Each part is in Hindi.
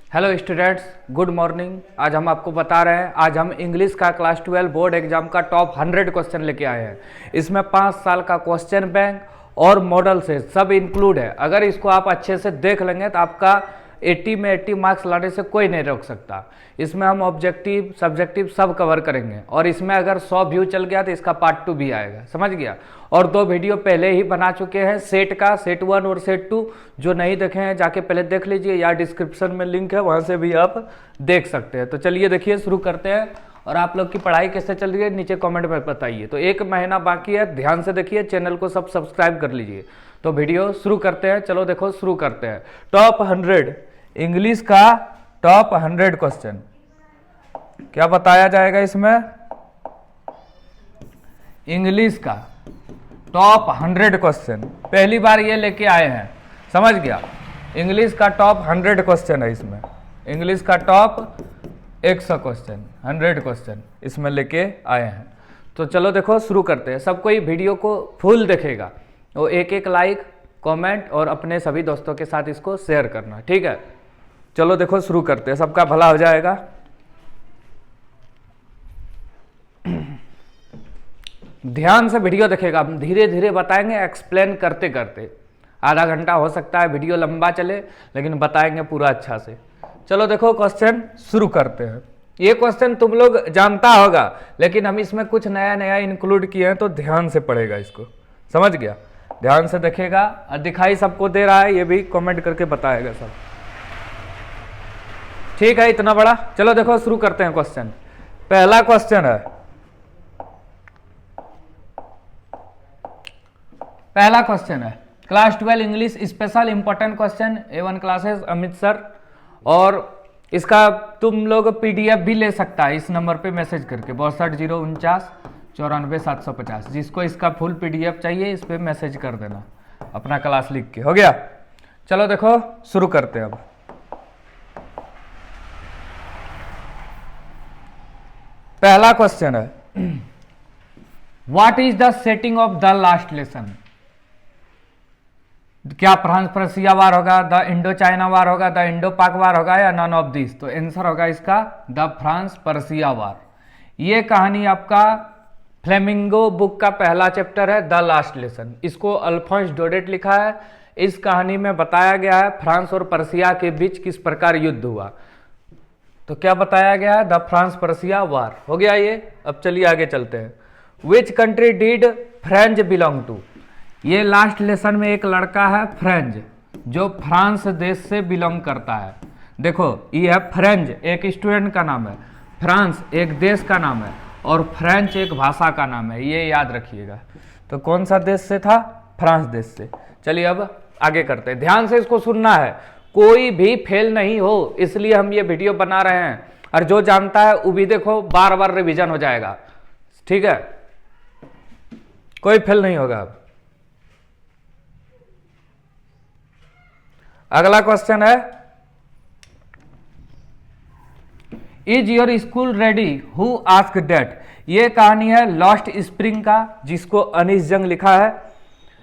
Hello students, good morning. आज हम आपको बता रहे हैं, आज हम इंग्लिश का क्लास 12 बोर्ड एग्जाम का टॉप 100 क्वेश्चन लेके आए हैं। इसमें 5 साल का क्वेश्चन बैंक और मॉडल से सब इंक्लूड है। अगर इसको आप अच्छे से देख लेंगे तो आपका 80 में 80 मार्क्स लाने से कोई नहीं रोक सकता। इसमें हम ऑब्जेक्टिव सब्जेक्टिव सब कवर करेंगे और इसमें अगर 100 व्यू चल गया तो इसका पार्ट 2 भी आएगा, समझ गया। और 2 वीडियो पहले ही बना चुके हैं सेट का, सेट 1 और सेट 2। जो नहीं देखे हैं जाके पहले देख लीजिए, या डिस्क्रिप्शन में लिंक है, वहां से भी आप देख सकते हैं। तो चलिए देखिए, शुरू करते हैं। और आप लोग की पढ़ाई कैसे चल रही है नीचे कमेंट में बताइए। तो 1 महीना बाकी है, ध्यान से देखिए, चैनल को सब सब्सक्राइब कर लीजिए। तो वीडियो शुरू करते हैं। चलो देखो, शुरू करते हैं। टॉप 100 इंग्लिश का टॉप 100 क्वेश्चन क्या बताया जाएगा इसमें। इंग्लिश का टॉप 100 क्वेश्चन पहली बार ये लेके आए हैं, समझ गया। इंग्लिश का टॉप 100 क्वेश्चन है इसमें। इंग्लिश का टॉप 100 क्वेश्चन, 100 क्वेश्चन इसमें लेके आए हैं। तो चलो देखो, शुरू करते हैं। सब कोई वीडियो को फुल देखेगा, वो एक लाइक कमेंट और अपने सभी दोस्तों के साथ इसको शेयर करना, ठीक है। चलो देखो, शुरू करते हैं, सबका भला हो जाएगा। ध्यान से वीडियो देखेगा, हम धीरे धीरे बताएंगे, एक्सप्लेन करते करते। आधा घंटा हो सकता है वीडियो लंबा चले, लेकिन बताएंगे पूरा अच्छा से। चलो देखो, क्वेश्चन शुरू करते हैं। ये क्वेश्चन तुम लोग जानता होगा, लेकिन हम इसमें कुछ नया नया इंक्लूड किए हैं, तो ध्यान से पढ़ेगा इसको, समझ गया। ध्यान से देखेगा। और दिखाई सबको दे रहा है, ये भी कमेंट करके बताएगा सब, ठीक है। इतना बड़ा। चलो देखो, शुरू करते हैं क्वेश्चन। पहला क्वेश्चन है, पहला क्वेश्चन है class 12 English special important question, A1 classes Amit sir. और इसका तुम लोग PDF भी ले सकता है इस नंबर पे मैसेज करके, 62 049 94 750। जिसको इसका फुल PDF चाहिए, इस पे मैसेज कर देना अपना क्लास लिख के। हो गया। चलो देखो, शुरू करते हैं अब। पहला क्वेश्चन है, what is the setting of the last lesson. क्या फ्रांस पर्सिया वार होगा, द इंडो चाइना वार होगा, द इंडो पाक वार होगा, या नन ऑफ दिस। तो आंसर होगा इसका द फ्रांस पर्सिया वार। ये कहानी आपका फ्लेमिंगो बुक का पहला चैप्टर है, द लास्ट लेसन। इसको अल्फोंस डोडेट लिखा है। इस कहानी में बताया गया है फ्रांस और पर्सिया के बीच किस प्रकार युद्ध हुआ। तो क्या बताया गया है, द फ्रांस पर्सिया वार। हो गया ये। अब चलिए आगे चलते हैं। Which country did French belong to. ये लास्ट लेसन में एक लड़का है फ्रेंच, जो फ्रांस देश से बिलोंग करता है। देखो, ये है फ्रेंच, एक स्टूडेंट का नाम है, फ्रांस एक देश का नाम है, और फ्रेंच एक भाषा का नाम है, ये याद रखिएगा। तो कौन सा देश से था, फ्रांस देश से। चलिए अब आगे करते हैं। ध्यान से इसको सुनना है, कोई भी फेल नहीं हो, इसलिए हम ये वीडियो बना रहे हैं। और जो जानता है वो भी देखो, बार बार रिवीजन हो जाएगा, ठीक है। कोई फेल नहीं होगा। अब अगला क्वेश्चन है, is your school ready, who ask that. ये कहानी है लॉस्ट स्प्रिंग का, जिसको अनीस जंग लिखा है।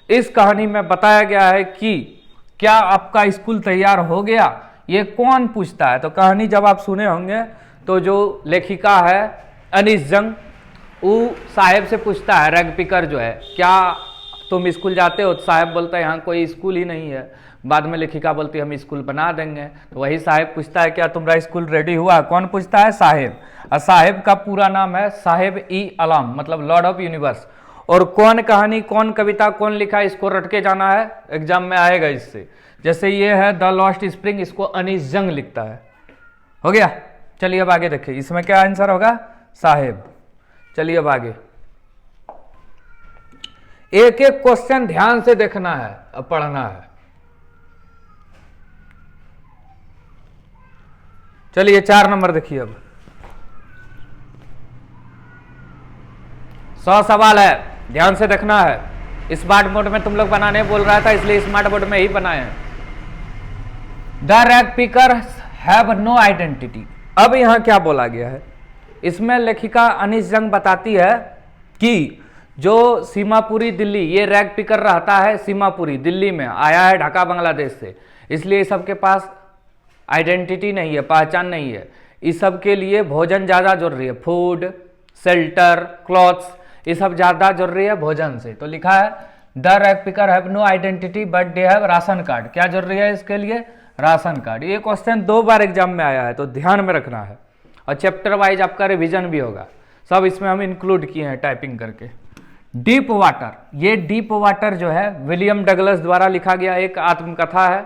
इस कहानी में बताया गया है कि क्या आपका स्कूल तैयार हो गया, ये कौन पूछता है। तो कहानी जब आप सुने होंगे, तो जो लेखिका है अनीस जंग, वो साहेब से पूछता है, रैग पिकर जो है, क्या तुम स्कूल जाते हो। तो साहेब बोलता है यहाँ कोई स्कूल ही नहीं है। बाद में लेखिका बोलती है हम स्कूल बना देंगे। तो वही साहेब पूछता है, क्या तुम्हारा स्कूल रेडी हुआ। कौन पूछता है, साहेब। और साहेब का पूरा नाम है साहेब ई आलम, मतलब लॉर्ड ऑफ यूनिवर्स। और कौन कहानी, कौन कविता, कौन लिखा, इसको रट के जाना है, एग्जाम में आएगा इससे। जैसे ये है द लॉस्ट स्प्रिंग, इसको अनीस जंग लिखता है। हो गया। चलिए अब आगे देखिए, इसमें क्या आंसर होगा, साहेब। चलिए अब आगे, एक एक क्वेश्चन ध्यान से देखना है, अब पढ़ना है। चलिए 4 नंबर देखिए। अब 100 सवाल है, ध्यान से देखना है। स्मार्ट बोर्ड में तुम लोग बनाने बोल रहा था, इसलिए स्मार्ट बोर्ड में ही बनाए हैं। The rag picker have no identity. अब यहां क्या बोला गया है, इसमें लेखिका अनीस जंग बताती है कि जो सीमापुरी दिल्ली, ये रैग पिकर रहता है सीमापुरी दिल्ली में, आया है ढाका बांग्लादेश से, इसलिए सबके पास आइडेंटिटी नहीं है, पहचान नहीं है। इस सब के लिए भोजन ज़्यादा जरूरी है, फूड, शेल्टर, क्लॉथ्स, ये सब ज़्यादा जरूरी है भोजन से। तो लिखा है the rag picker have no identity but they have ration card. क्या जरूरी है इसके लिए? Ration card. ये क्वेश्चन 2 बार एग्जाम में आया है, तो ध्यान में रखना है। और चैप्टर वाइज आपका रिवीजन भी होगा, सब इसमें हम इंक्लूड किए हैं टाइपिंग करके। डीप वाटर, ये डीप वाटर जो है विलियम डगलस द्वारा लिखा गया एक आत्मकथा है।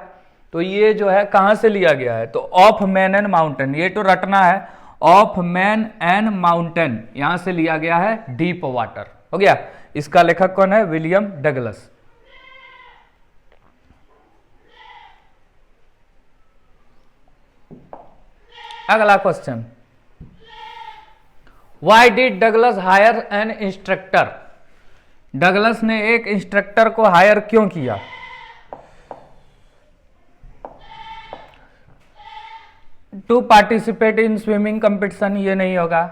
तो ये जो है कहाँ से लिया गया है? तो ऑफ मैन एंड माउंटेन, ये तो रटना है, ऑफ मैन एंड माउंटेन, यहां से लिया गया है डीप वाटर। हो गया। इसका लेखक कौन है? William Douglas. अगला question, why did Douglas hire an instructor? Douglas ने एक इंस्ट्रक्टर को हायर क्यों किया? To participate in swimming competition, ये नहीं होगा।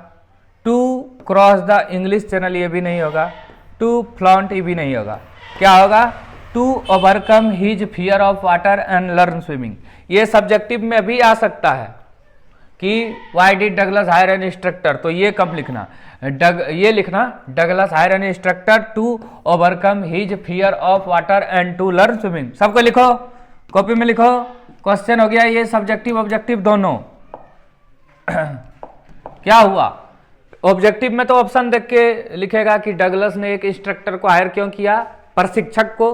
To cross the English Channel, ये भी नहीं होगा। टू फ्लॉन्ट, ये भी नहीं होगा। क्या होगा? To overcome his fear of water and learn swimming. ये सब्जेक्टिव में भी आ सकता है कि why did Douglas hire an instructor, तो ये कब लिखना? ये लिखना Douglas hire an instructor to overcome his fear of water and to learn swimming. सबको लिखो, कॉपी में लिखो। क्वेश्चन हो गया ये सब्जेक्टिव ऑब्जेक्टिव दोनों। क्या हुआ? ऑब्जेक्टिव में तो ऑप्शन देख के लिखेगा कि डगलस ने एक इंस्ट्रक्टर को हायर क्यों किया, प्रशिक्षक को।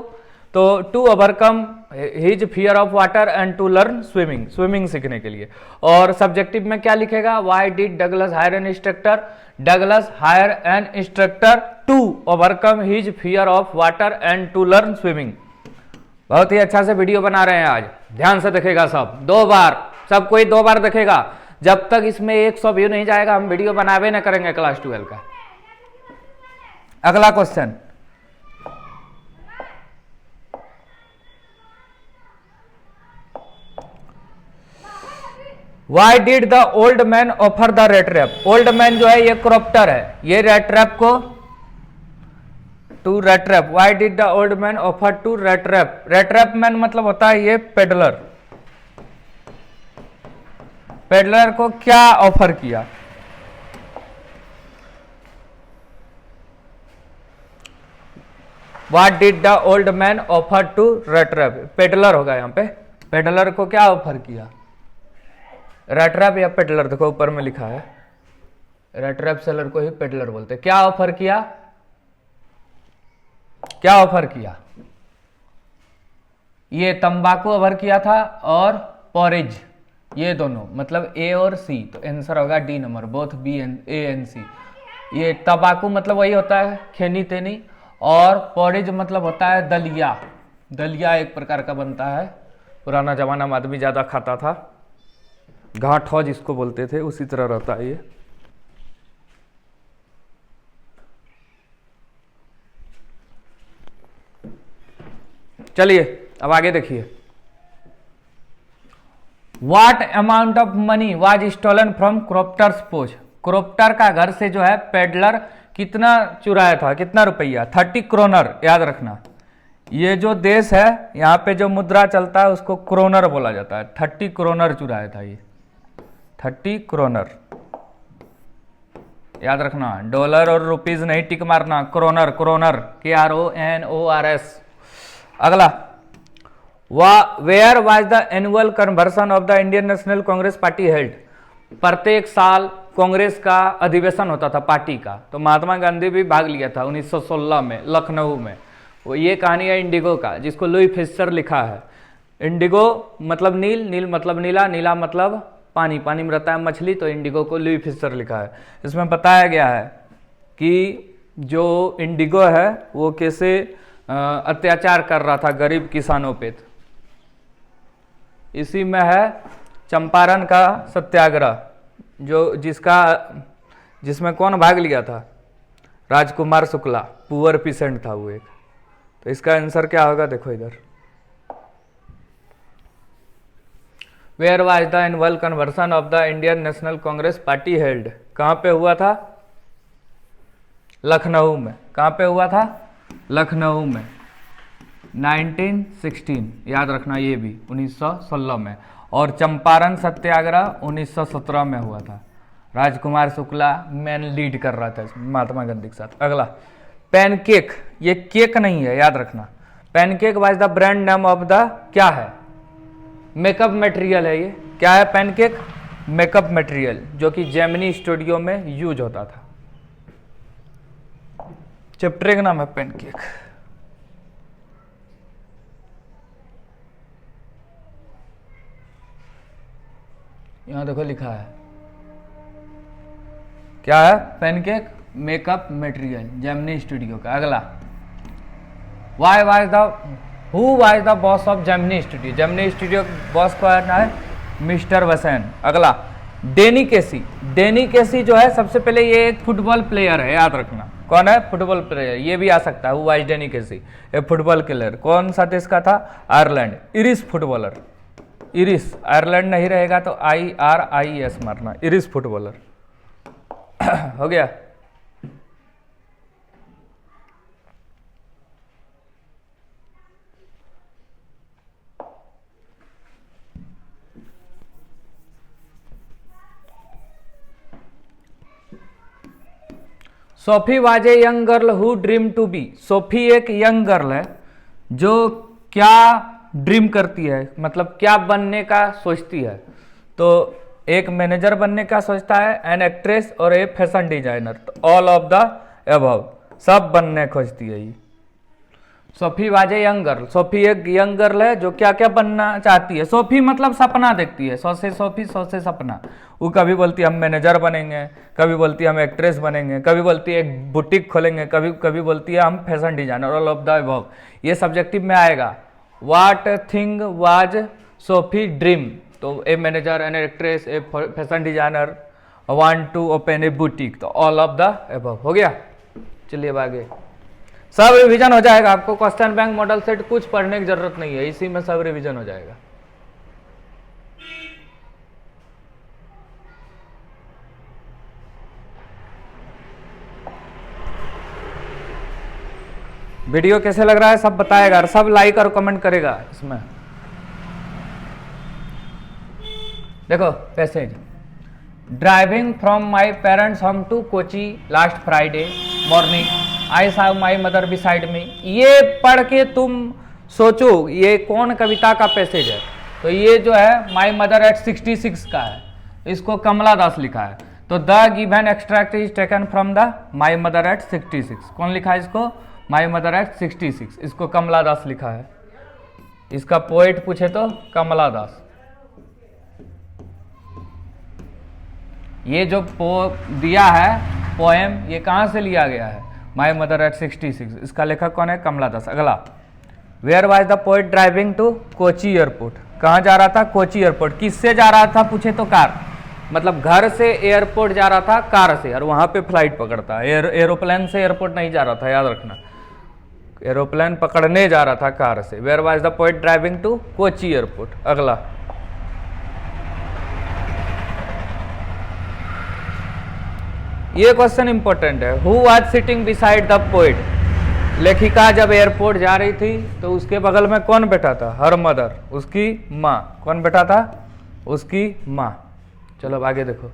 तो to overcome his fear of water and to learn swimming, swimming सीखने के लिए। और सब्जेक्टिव में क्या लिखेगा? Why did Douglas hire an instructor? Douglas hire an instructor to overcome his fear of water and to learn swimming. बहुत ही अच्छा से वीडियो बना रहे हैं आज, ध्यान से देखेगा सब, 2 बार, सब कोई 2 बार देखेगा। जब तक इसमें 100 व्यू नहीं जाएगा हम वीडियो बनावे न करेंगे क्लास 12 का। अगला question, why did the old man offer the rattrap? Old man जो है ये क्रॉप्टर है, ये रेट रैप को to rattrap. Why did the old man offer to rattrap? Rattrap man मतलब होता है ये पेडलर। पेडलर को क्या ऑफर किया? What did the old man offer to rattrap? Peddler होगा यहाँ पे। पेडलर को क्या ऑफर किया? रेट रैप या पेडलर, देखो ऊपर में लिखा है, रेट रैप सेलर को ही पेडलर बोलते। क्या ऑफर किया? क्या ऑफर किया? ये तंबाकू ऑफर किया था और पॉरेज, ये दोनों, मतलब ए और सी। तो आंसर होगा D number, both B and A and C. ये तंबाकू मतलब वही होता है खेनी तेनी, और पॉरेज मतलब होता है दलिया। दलिया एक प्रकार का बनता है, पुराना जमाना में आदमी ज्यादा खाता था, घाट हो जिसको बोलते थे, उसी तरह रहता है ये। चलिए अब आगे देखिए, what amount of money was stolen from Crofter's pouch? Crofter का घर से जो है पेडलर कितना चुराया था, कितना रुपया? 30 क्रोनर, याद रखना। ये जो देश है यहाँ पे जो मुद्रा चलता है उसको क्रोनर बोला जाता है। 30 क्रोनर चुराया था ये, 30 क्रोनर, याद रखना। डॉलर और रुपीज नहीं टिक मारना, क्रोनर, क्रोनर, KRONORS। अगला, where was the annual conversion of the Indian National Congress party held? प्रत्येक साल कांग्रेस का अधिवेशन होता था पार्टी का, तो महात्मा गांधी भी भाग लिया था 1916 में लखनऊ में। वो ये कहानी है इंडिगो का, जिसको लुई फिशर लिखा है। इंडिगो मतलब नील, नील मतलब नीला, नीला मतलब पानी, पानी में रहता है मछली, तो इंडिगो को लुई फिशर लिखा है। इसमें बताया गया है कि जो इंडिगो है वो कैसे अत्याचार कर रहा था गरीब किसानों पे। इसी में है चंपारण का सत्याग्रह, जो जिसमें कौन भाग लिया था? राजकुमार शुक्ला, पुअर पीसेंट था वो एक। तो इसका आंसर क्या होगा? देखो इधर, where was the annual conversion of the Indian National Congress party held? कहां पे हुआ था? लखनऊ में। कहां पे हुआ था? लखनऊ में, 1916, याद रखना ये भी 1916 में। और चंपारण सत्याग्रह 1917 में हुआ था। राजकुमार शुक्ला मैन लीड कर रहा था महात्मा गांधी के साथ। अगला पैनकेक, ये केक नहीं है, याद रखना। Pancake was the brand name of the क्या है, मेकअप मटेरियल है। ये क्या है, पैनकेक मेकअप मटेरियल, जो कि जेमिनी स्टूडियो में यूज होता था। चैप्टर का नाम है पैनकेक। यहां देखो लिखा है क्या है, pancake makeup material, Gemini studio का। अगला who was the boss of Gemini studio, Gemini studio boss कौन है, मिस्टर वसेन। अगला डेनी केसी, डेनी केसी जो है सबसे पहले ये एक फुटबॉल प्लेयर है, याद रखना। कौन है, फुटबॉल प्लेयर, ये भी आ सकता है। Who was Danny Casey, a football player. कौन सा देश का था, Ireland. Irish footballer, Irish, Ireland नहीं रहेगा तो IRIS मारना, इरिश फुटबॉलर। हो गया। Sophie was a young girl who dream to be, Sophie एक यंग गर्ल है जो क्या ड्रीम करती है, मतलब क्या बनने का सोचती है। तो एक मैनेजर बनने का सोचता है, एन एक्ट्रेस और एक फैशन डिजाइनर। तो ऑल ऑफ द अबव, सब बनने खोजती है ये। Sophie was a young girl, Sophie एक यंग गर्ल है जो क्या क्या बनना चाहती है। सोफी मतलब सपना देखती है, सौ से सोफी, सौ से सपना। वो कभी बोलती है हम मैनेजर बनेंगे, कभी बोलती है हम एक्ट्रेस बनेंगे, कभी बोलती है एक बुटीक खोलेंगे, कभी कभी बोलती है हम fashion designer. All of the above ये सब्जेक्टिव में आएगा। What thing was Sophie dream, तो a manager, an actress, a fashion designer, want to open a boutique. तो ऑल ऑफ द अबव हो गया। चलिए अब आगे, सब रिवीजन हो जाएगा। आपको क्वेश्चन बैंक मॉडल सेट कुछ पढ़ने की जरूरत नहीं है, इसी में सब रिवीजन हो जाएगा। वीडियो कैसे लग रहा है सब बताएगा, सब लाइक और कमेंट करेगा इसमें। देखो passage, driving from my parents home to Kochi last Friday morning, I saw my mother beside me. ये पढ़ के तुम सोचो ये कौन कविता का पैसेज है। तो ये जो है माई मदर एट 66 का है, इसको कमला दास लिखा है। तो the given extract is taken from the my mother eight 66। कौन लिखा है इसको, माई मदर एट 66, इसको कमला दास लिखा है। इसका पोएट पूछे तो कमला दास। ये जो दिया है पोएम, ये कहाँ से लिया गया है, माई मदर एट 66, इसका लेखक कौन है, कमला दास। अगला, where was the poet driving to Kochi airport, कहाँ जा रहा था, कोची एयरपोर्ट। किससे जा रहा था पूछे तो कार, मतलब घर से एयरपोर्ट जा रहा था कार से, और वहां पे फ्लाइट पकड़ता है। एरोप्लेन से एयरपोर्ट नहीं जा रहा था, याद रखना। एरोप्लेन पकड़ने जा रहा था कार से। Where was the poet driving to Kochi airport. अगला, ये क्वेश्चन इंपॉर्टेंट है। Who was sitting beside the poet, लेखिका जब एयरपोर्ट जा रही थी तो उसके बगल में कौन बैठा था, हर मदर, उसकी माँ। कौन बैठा था, उसकी माँ। चलो अब आगे देखो।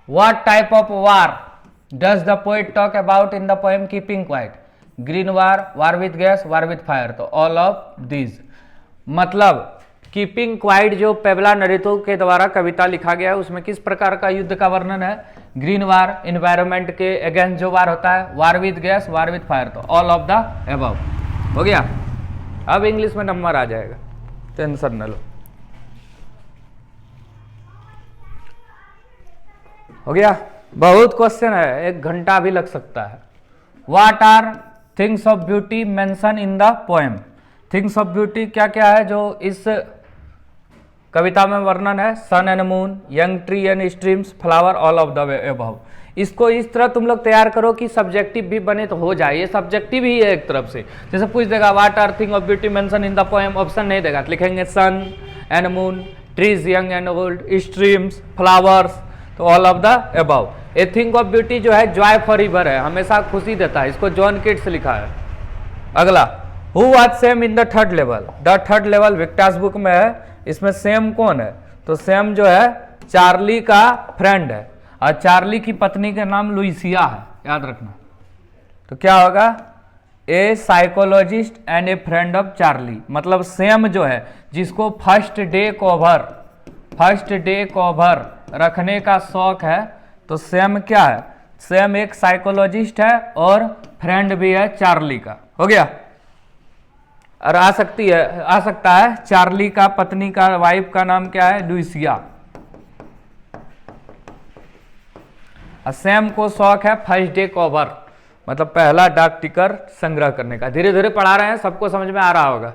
What type of war does the poet talk about in the poem Keeping Quiet? Green war, war with gas, war with fire। तो all of these, मतलब कीपिंग क्वाइट जो पेबला नरेतो के द्वारा कविता लिखा गया है, उसमें किस प्रकार का युद्ध का वर्णन है, ग्रीन वार, इन्वायरमेंट के अगेंस्ट जो वार होता है, वार with gas, war with fire. तो ऑल ऑफ द अबव हो गया। अब इंग्लिश में नंबर आ जाएगा, टेंशन न लो। हो गया, बहुत क्वेश्चन है, 1 घंटा भी लग सकता है। What are things of beauty mention in the poem. Things of beauty क्या क्या है जो इस कविता में वर्णन है, sun and moon, young tree and streams, flower, all of the above. इसको इस तरह तुम लोग तैयार करो कि सब्जेक्टिव भी बने तो हो जाए। ये सब्जेक्टिव ही है एक तरफ से। जैसे पूछ देगा what are thing of beauty mention in the poem, option नहीं देगा, लिखेंगे sun and moon, trees young and old, streams, flowers, तो all of the above. A thing of beauty जो है जॉय फॉर रिवर है, हमेशा खुशी देता है, इसको जॉन किट्स लिखा है। अगला, who was same in the third level, the third level Victus book में है, इसमें सेम कौन है, तो सेम जो है चार्ली का फ्रेंड है, और चार्ली की पत्नी का नाम लुइसिया है, याद रखना। तो क्या होगा, ए psychologist and A friend of Charlie, मतलब सेम जो है जिसको फर्स्ट डे कवर रखने का शौक है, तो सेम क्या है, सेम एक साइकोलॉजिस्ट है और फ्रेंड भी है चार्ली का, हो गया। और आ सकता है चार्ली का पत्नी का वाइफ का नाम क्या है, लुइसिया। सैम को शौक है फर्स्ट डे कवर, मतलब पहला डाक टिकट संग्रह करने का। धीरे धीरे पढ़ा रहे हैं, सबको समझ में आ रहा होगा।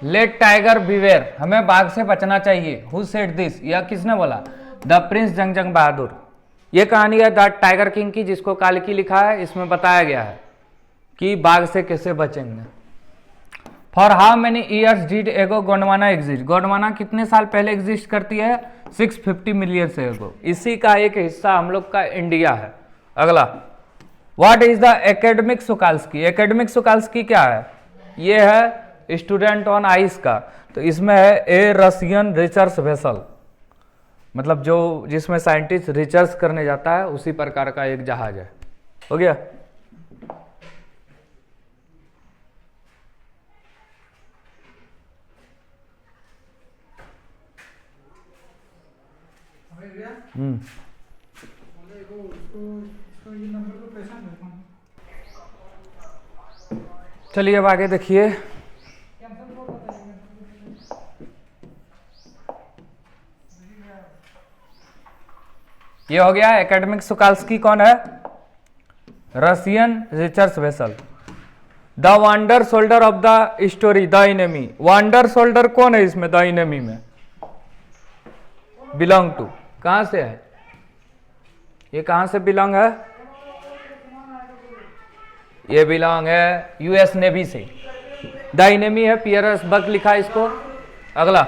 लेट टाइगर बिवेयर, हमें बाघ से बचना चाहिए। हु सेड दिस, यह किसने बोला, द प्रिंस जंग बहादुर। यह कहानी है द टाइगर किंग की, जिसको काल्की लिखा है, इसमें बताया गया है कि बाघ से कैसे बचेंगे। For how many years did एगो गोंडवाना एग्जिस्ट, गोंडवाना कितने साल पहले एग्जिस्ट करती है, 650 मिलियन से एगो। इसी का एक हिस्सा हम लोग का इंडिया है। अगला, what is the academic Sukalski, academic Sukalski क्या है, ये है स्टूडेंट ऑन आइस का, तो इसमें है ए रशियन रिसर्च वेसल, मतलब जो जिसमें साइंटिस्ट रिसर्च करने जाता है, उसी प्रकार का एक जहाज है, हो गया। चलिए अब आगे देखिए। ये हो गया एकेडमिक सुकाल्स्की कौन है, Russian research vessel. The wounded soldier of the story the enemy, wounded soldier कौन है इसमें, द इनेमी में बिलोंग टू, कहां से है, ये कहां से बिलोंग है, ये बिलोंग है यूएस नेवी से। द इनेमी है पियर्स बक लिखा है इसको। अगला,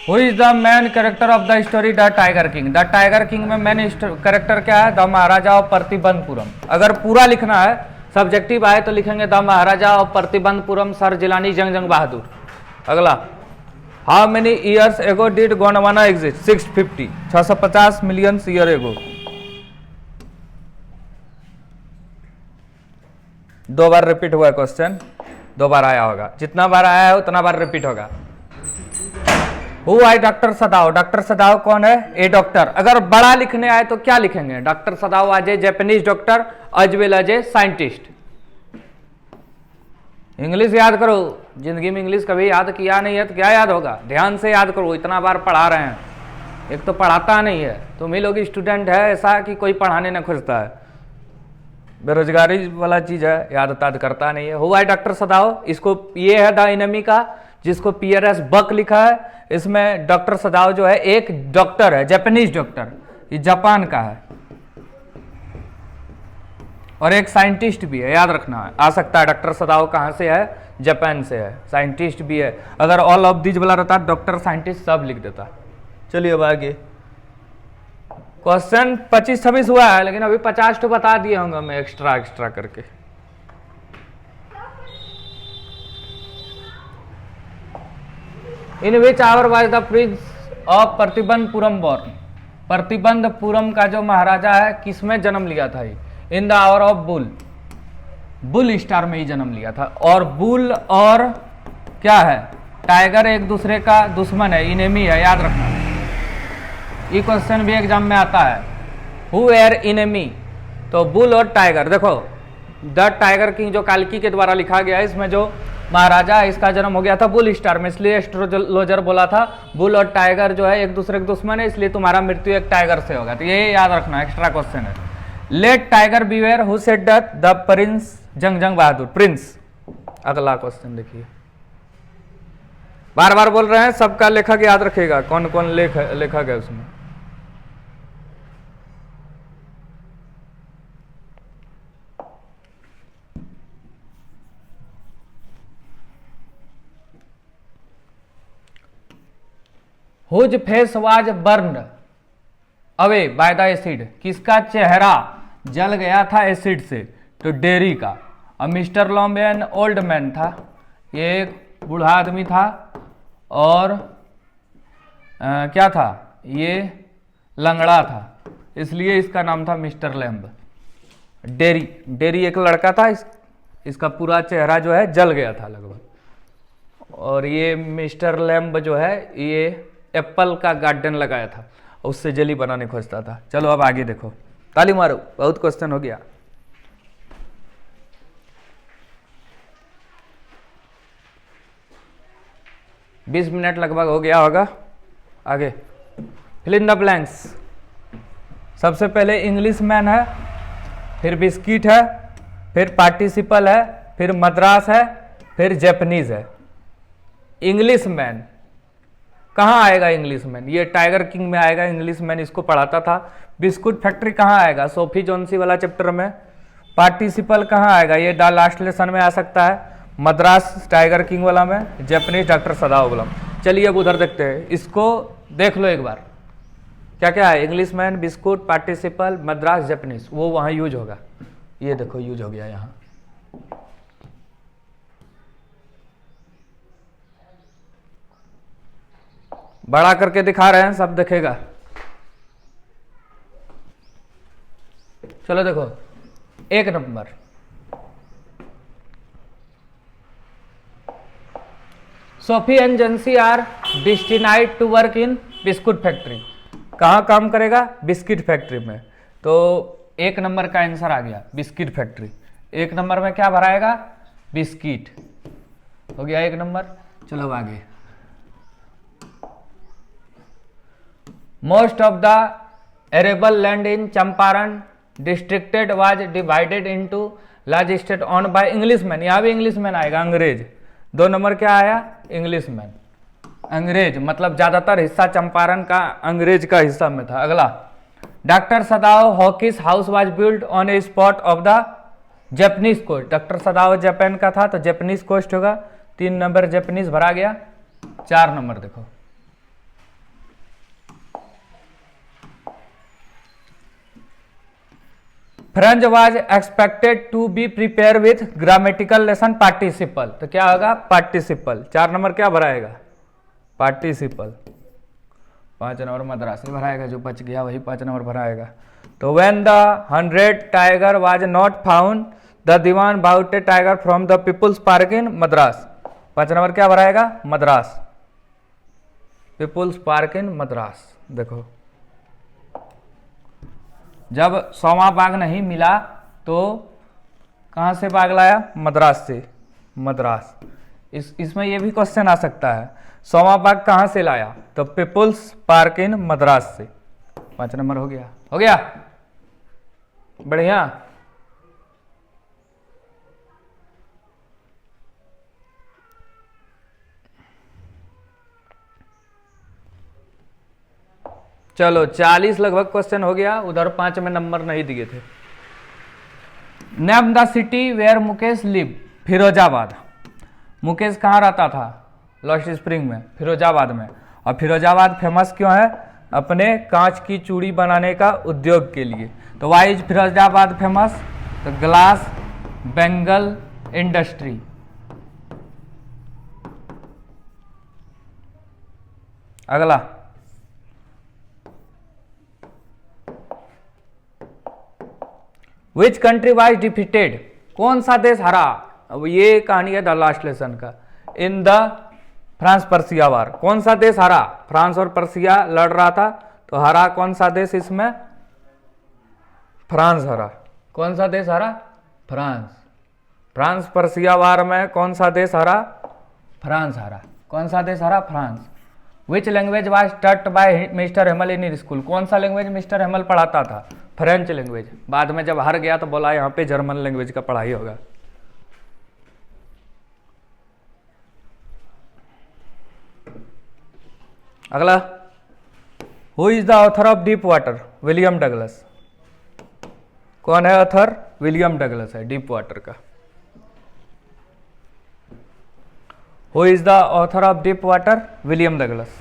who is the man character of the story the tiger king, the tiger king में मैन कैरेक्टर क्या है, द महाराजा ऑफ प्रतिबंधपुरम। अगर पूरा लिखना है, सब्जेक्टिव आए तो लिखेंगे the Maharaja of Pratibandapuram sir Jilani Jung Bahadur. अगला, how many years ago did Gondwana exist, 650, 650 million year एगो। दो बार रिपीट हुआ क्वेश्चन, दो बार आया होगा, जितना बार आया है उतना बार रिपीट होगा। हु आई डॉक्टर सदाव, डॉक्टर सदाव कौन है, ए डॉक्टर। अगर बड़ा लिखने आए तो क्या लिखेंगे, डॉक्टर सदाव आज a Japanese doctor as well as a scientist. English याद करो, जिंदगी में इंग्लिश कभी याद किया नहीं है तो क्या याद होगा, ध्यान से याद करो, इतना बार पढ़ा रहे हैं। एक तो पढ़ाता नहीं है, तुम ही लोग स्टूडेंट है ऐसा कि कोई पढ़ाने न खोजता है, बेरोजगारी वाला चीज है, याद ताद करता नहीं है। हुआ है डॉक्टर सदाव, इसको ये है द इनेमी का, जिसको पियर्स बक लिखा है। इसमें डॉक्टर सदाव जो है एक डॉक्टर है, जापानीज डॉक्टर, ये जापान का है, और एक साइंटिस्ट भी है, याद रखना है। आ सकता है डॉक्टर सदाव कहाँ से है, जापान से है, साइंटिस्ट भी है। अगर ऑल ऑफ दीज वाला रहता डॉक्टर साइंटिस्ट सब लिख देता। चलिए अब आगे क्वेश्चन 25-26 हुआ है, लेकिन अभी 50 तो बता दिए होंगे मैं एक्स्ट्रा करके। In which hour was the prince of Pratibandapuram born, Pratibandapuram का जो महाराजा है किसमें जन्म लिया था, in the hour of bull, bull star में ही जन्म लिया था। और बुल और क्या है, टाइगर एक दूसरे का दुश्मन है, इनेमी है, याद रखना। ये क्वेश्चन भी एग्जाम में आता है, हु एयर इनेमी, तो बुल और टाइगर। देखो द टाइगर किंग जो काल्की के द्वारा लिखा गया है, इसमें जो महाराजा है इसका जन्म हो गया था बुल स्टार में, इसलिए एस्ट्रोलॉजर बोला था बुल और टाइगर जो है एक दूसरे के दुश्मन है, इसलिए तुम्हारा मृत्यु एक टाइगर से होगा। तो ये याद रखना, एक्स्ट्रा क्वेश्चन है। Let tiger beware who said that the prince Jung Bahadur Prince. अगला क्वेश्चन देखिए, बार बार बोल रहे हैं, सबका लेखक याद रखेगा, कौन कौन लेखक है उसमें। Whose face was burn away by the acid, किसका चेहरा जल गया था एसिड से, तो डेरी का। अब मिस्टर लॉम्बेन ओल्ड मैन था, ये एक बूढ़ा आदमी था, और क्या था, ये लंगड़ा था, इसलिए इसका नाम था मिस्टर लैम्ब। डेरी एक लड़का था, इसका पूरा चेहरा जो है जल गया था लगभग, और ये मिस्टर लैम्ब जो है ये एप्पल का गार्डन लगाया था, उससे जेली बनाने खोजता था। चलो अब आगे देखो, ताली मारो, बहुत क्वेश्चन हो गया। बीस मिनट लगभग हो गया होगा। आगे फिल इन द ब्लैंक्स। सबसे पहले इंग्लिश मैन है, फिर बिस्किट है, फिर पार्टिसिपल है, फिर मद्रास है, फिर जैपनीज है। इंग्लिश मैन कहाँ आएगा? इंग्लिश मैन ये टाइगर किंग में आएगा, इंग्लिश मैन इसको पढ़ाता था। बिस्कुट फैक्ट्री कहाँ आएगा? सोफी जोन्सी वाला चैप्टर में। पार्टिसिपल कहाँ आएगा? ये द लास्ट लेसन में आ सकता है, मद्रास टाइगर किंग वाला में, जैपनीज डॉक्टर सदाओ वाला। चलिए अब उधर देखते हैं, इसको देख लो एक बार, क्या क्या है? English man, biscuit, participle, Madras, Japanese, वो वहाँ यूज होगा। ये देखो यूज हो गया यहाँ। बड़ा करके दिखा रहे हैं, सब दिखेगा। चलो देखो, एक number, Sophie and Jansie are destined to work in biscuit factory. कहाँ काम करेगा? बिस्किट फैक्ट्री में। तो एक नंबर का आंसर आ गया, बिस्किट फैक्ट्री। एक नंबर में क्या भराएगा? बिस्किट। हो गया एक नंबर। चलो आगे। Most of the arable land in Champaran district was divided into large state on by Englishmen. यहाँ भी इंग्लिशमैन आएगा, अंग्रेज। दो नंबर क्या आया? इंग्लिशमैन, अंग्रेज, मतलब ज्यादातर हिस्सा चंपारण का अंग्रेज का हिस्सा में था। अगला, doctor Sadao Hoki's house was build on a spot of the Japanese coast. Doctor Sadao Japan का था, तो जापानीज कोस्ट होगा। 3 नंबर जापानीज भरा गया। 4 नंबर देखो, French was expected to be prepare with grammatical lesson participle. तो क्या होगा? पार्टिसिपल। 4 नंबर क्या भराएगा? पार्टिसिपल। 5 नंबर मद्रासी भराएगा, जो बच गया वही 5 नंबर भराएगा। तो when the 100 tiger was not found the Dewan bought a tiger from the People's Park in Madras. 5 number क्या भराएगा? Madras, People's Park in Madras. देखो, जब 100वां बाघ नहीं मिला तो कहाँ से बाघ लाया? मद्रास से, मद्रास। इसमें ये भी क्वेश्चन आ सकता है, 100वां बाघ कहाँ से लाया? तो पीपुल्स पार्क इन मद्रास से। 5 नंबर हो गया। हो गया, बढ़िया। चलो 40 लगभग क्वेश्चन हो गया। उधर 5 में नंबर नहीं दिए थे। Name the city where Mukesh live. Firozabad. Mukesh कहाँ रहता था? लॉस्ट स्प्रिंग में, फिरोजाबाद में। और फिरोजाबाद फेमस क्यों है? अपने कांच की चूड़ी बनाने का उद्योग के लिए। तो वाई इज फिरोजाबाद फेमस? तो ग्लास बेंगल इंडस्ट्री। अगला, विच कंट्री वाइज डिफीटेड। कौन सा देश हरा? अब ये कहानी है द लास्ट लेसन का। इन द फ्रांस पर्सिया वार। कौन सा देश हरा? फ्रांस और पर्सिया लड़ रहा था, तो हरा कौन सा देश? इसमें फ्रांस हरा। कौन सा देश हरा? फ्रांस। फ्रांस पर्सिया वार में कौन सा देश हरा? फ्रांस हरा। कौन सा देश हरा? फ्रांस। विच लैंग्वेज वाज टट bye mister Hemal in school, कौन सा लैंग्वेज मिस्टर हेमल पढ़ाता था? French language. बाद में जब हार गया तो बोला यहाँ पे जर्मन लैंग्वेज का पढ़ाई होगा। अगला, who is the author of Deep Water? William Douglas. कौन है ऑथर? विलियम डगलस है डीप वाटर का। Who is the author of Deep Water? William Douglas.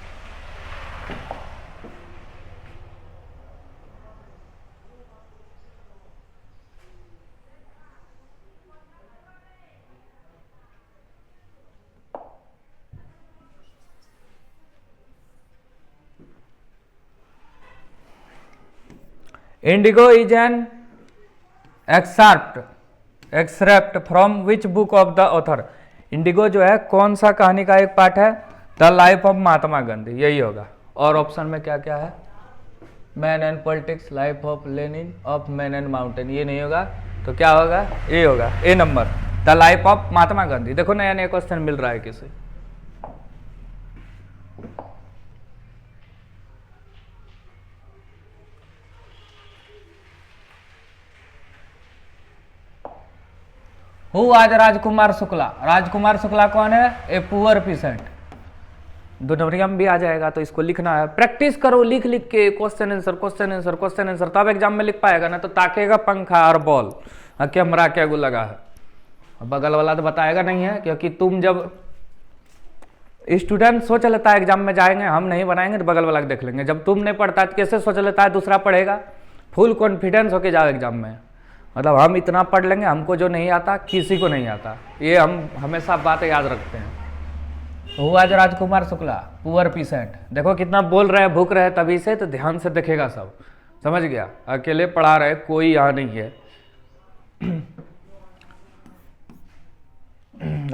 Indigo is an excerpt from which book of the author? Indigo जो है कौन सा कहानी का एक पार्ट है? The life of Mahatma Gandhi, यही होगा। और ऑप्शन में क्या क्या है? Man and politics, life of Lenin, of man and mountain, ये नहीं होगा तो क्या होगा? ए होगा, ए number, the life of Mahatma Gandhi. देखो नया नया क्वेश्चन मिल रहा है किसे। हु आज राजकुमार शुक्ला? राजकुमार शुक्ला कौन है? A poor pheasant. दो नंबरिया में भी आ जाएगा तो इसको लिखना है। प्रैक्टिस करो लिख लिख के, question answer question answer question answer, तब एग्जाम में लिख पाएगा ना तो ताकेगा पंखा और बॉल, कैमरा क्या गो लगा है। बगल वाला तो बताएगा नहीं है, क्योंकि तुम जब स्टूडेंट सोच लेता है एग्जाम में जाएंगे हम नहीं बनाएंगे तो बगल वाला देख लेंगे। जब तुम नहीं पढ़ता तो कैसे सोच लेता है दूसरा पढ़ेगा? फुल कॉन्फिडेंस होके जाओ एग्जाम में, मतलब हम इतना पढ़ लेंगे, हमको जो नहीं आता किसी को नहीं आता, ये हम हमेशा बातें याद रखते हैं। तो आज राजकुमार शुक्ला पुअर पीसेंट, देखो कितना बोल रहे हैं, भूख रहे तभी से, तो ध्यान से देखेगा सब, समझ गया? अकेले पढ़ा रहे, कोई यहाँ नहीं है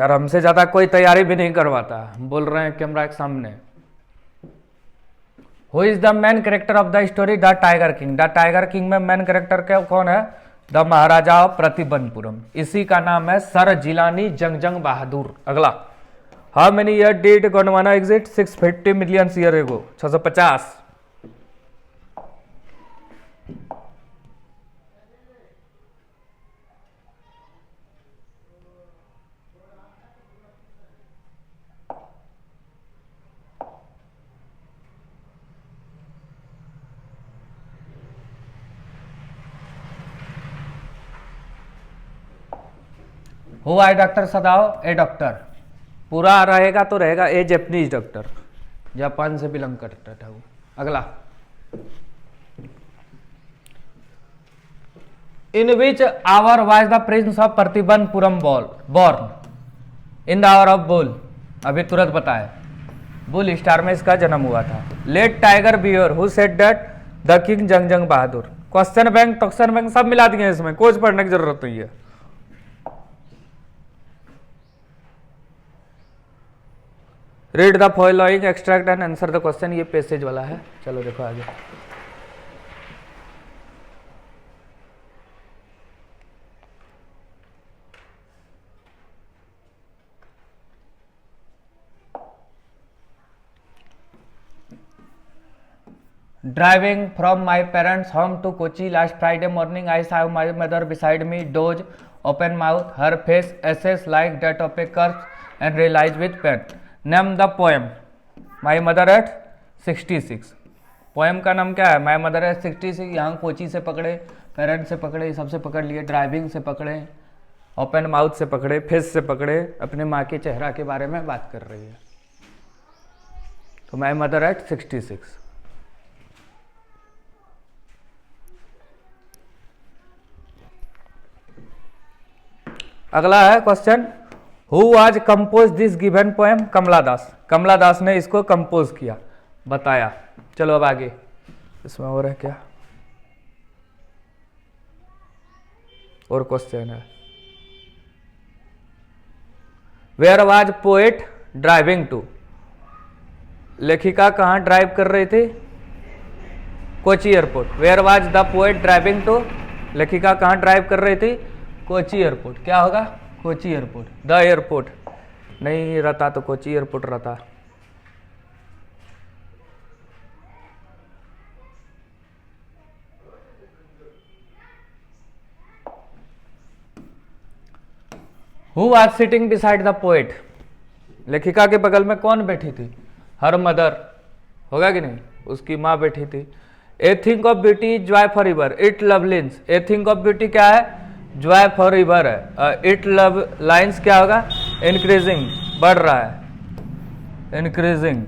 और हमसे ज्यादा कोई तैयारी भी नहीं करवाता, बोल रहे हैं कैमरा के सामने। Who is the main character of the story the tiger king? The tiger king में मेन कैरेक्टर कौन है? द महाराजा ऑफ प्रतिबंधपुरम, इसी का नाम है सर जिलानी जंग बहादुर। अगला, how many year did Gondwana exit? 650 million year ago, 650। Who I doctor Sadao? A doctor, पूरा रहेगा तो रहेगा ए जैपनीज डॉक्टर, जापान से बिलोंग करता था वो। अगला, in which hour was the prince of Pratibandapuram born? In the hour of bull, अभी तुरंत बताए, बुल स्टार में इसका जन्म हुआ था। Let tiger beware who said that the king Jung Bahadur? Question bank टॉक्सन बैंक सब मिला दिए इसमें, कुछ पढ़ने की जरूरत नहीं है। Read the following extract and answer the question, ये पैसेज वाला है। चलो देखो आगे। Driving from my parents home to Kochi last Friday morning I saw my mother beside me, doze, open mouth, her face ashes like that of a corpse and realized with pain. Name the poem. My mother at 66. Poem का नाम क्या है? My mother eight 66। यहाँ कोची से पकड़े, पेरेंट्स से पकड़े, सबसे पकड़ लिए, ड्राइविंग से पकड़े, ओपन माउथ से पकड़े, फेस से पकड़े, अपने माँ के चेहरा के बारे में बात कर रही है। तो माई मदर एट 66। अगला है question, who was compose this given poem? Kamala Das. Kamala Das ने इसको कंपोज किया, बताया। चलो अब आगे, इसमें और है क्या? और क्वेश्चन है, where was poet driving to? लेखिका कहाँ ड्राइव कर रही थी? Kochi airport. Where was the poet driving to? लेखिका कहाँ ड्राइव कर रही थी? कोची एयरपोर्ट। क्या होगा? कोची एयरपोर्ट, द एयरपोर्ट नहीं रहता तो कोची एयरपोर्ट रहता। Who was sitting beside the poet, लेखिका के बगल में कौन बैठी थी? हर मदर, होगा कि नहीं, उसकी माँ बैठी थी। A thing of beauty joy forever, its a thing of beauty क्या है? जॉय फॉर रिवर है। इट लव लाइन्स क्या होगा? इंक्रीजिंग, बढ़ रहा है, increasing.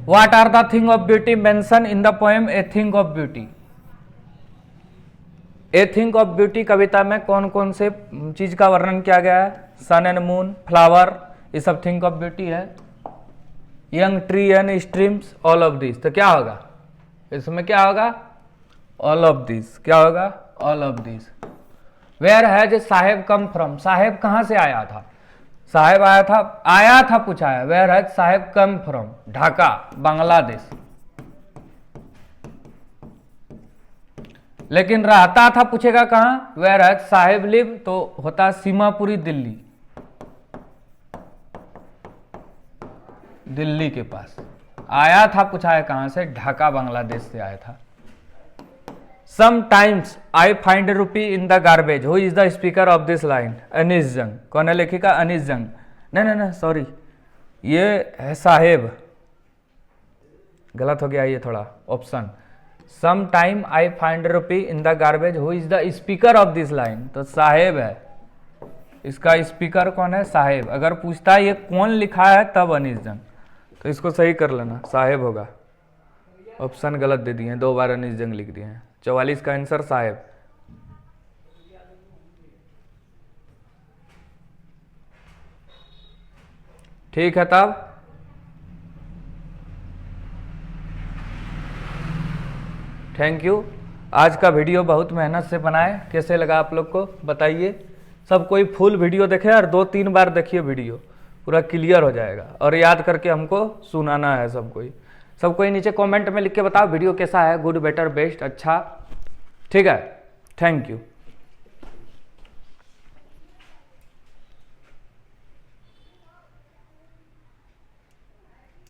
What are the thing of beauty mentioned in the poem A Thing of Beauty? A Thing of Beauty कविता में कौन कौन से चीज का वर्णन किया गया है? सन एंड मून, फ्लावर, ये सब थिंग ऑफ ब्यूटी है। Young tree and streams, all of this. तो क्या होगा इसमें? क्या होगा? All of this. क्या होगा? All of this. Where has Saheb come from, Saheb कहां से आया था? साहेब आया था पूछा है। Where has Saheb come from? Dhaka, Bangladesh. लेकिन रहता था पूछेगा कहां? वेयर हैज साहेब लिव, तो होता सीमापुरी, दिल्ली, दिल्ली के पास। आया था पूछा है कहां से? ढाका, बांग्लादेश से आया था। Sometimes I find a rupee in the garbage. Who is the speaker of this line? Anees जंग। कौन है लेखिका? अनीस जंग। नहीं, सॉरी, ये है साहेब, गलत हो गया ये थोड़ा option. Sometime I find a rupee in the garbage. Who is the speaker of this line? तो साहेब है, इसका स्पीकर कौन है? साहेब। अगर पूछता है ये कौन लिखा है तब अनीस जंग, तो इसको सही कर लेना, साहेब होगा। ऑप्शन गलत दे दिए हैं, 2 बार अनीस जंग लिख दिए हैं। 44 का आंसर साहेब। ठीक है, तब थैंक यू। आज का वीडियो बहुत मेहनत से बनाए, कैसे लगा आप लोग को बताइए। सब कोई फुल वीडियो देखे और 2-3 बार देखिए, वीडियो पूरा क्लियर हो जाएगा। और याद करके हमको सुनाना है सब कोई नीचे कमेंट में लिख के बताओ वीडियो कैसा है, गुड, बेटर, बेस्ट, अच्छा। ठीक है, थैंक यू।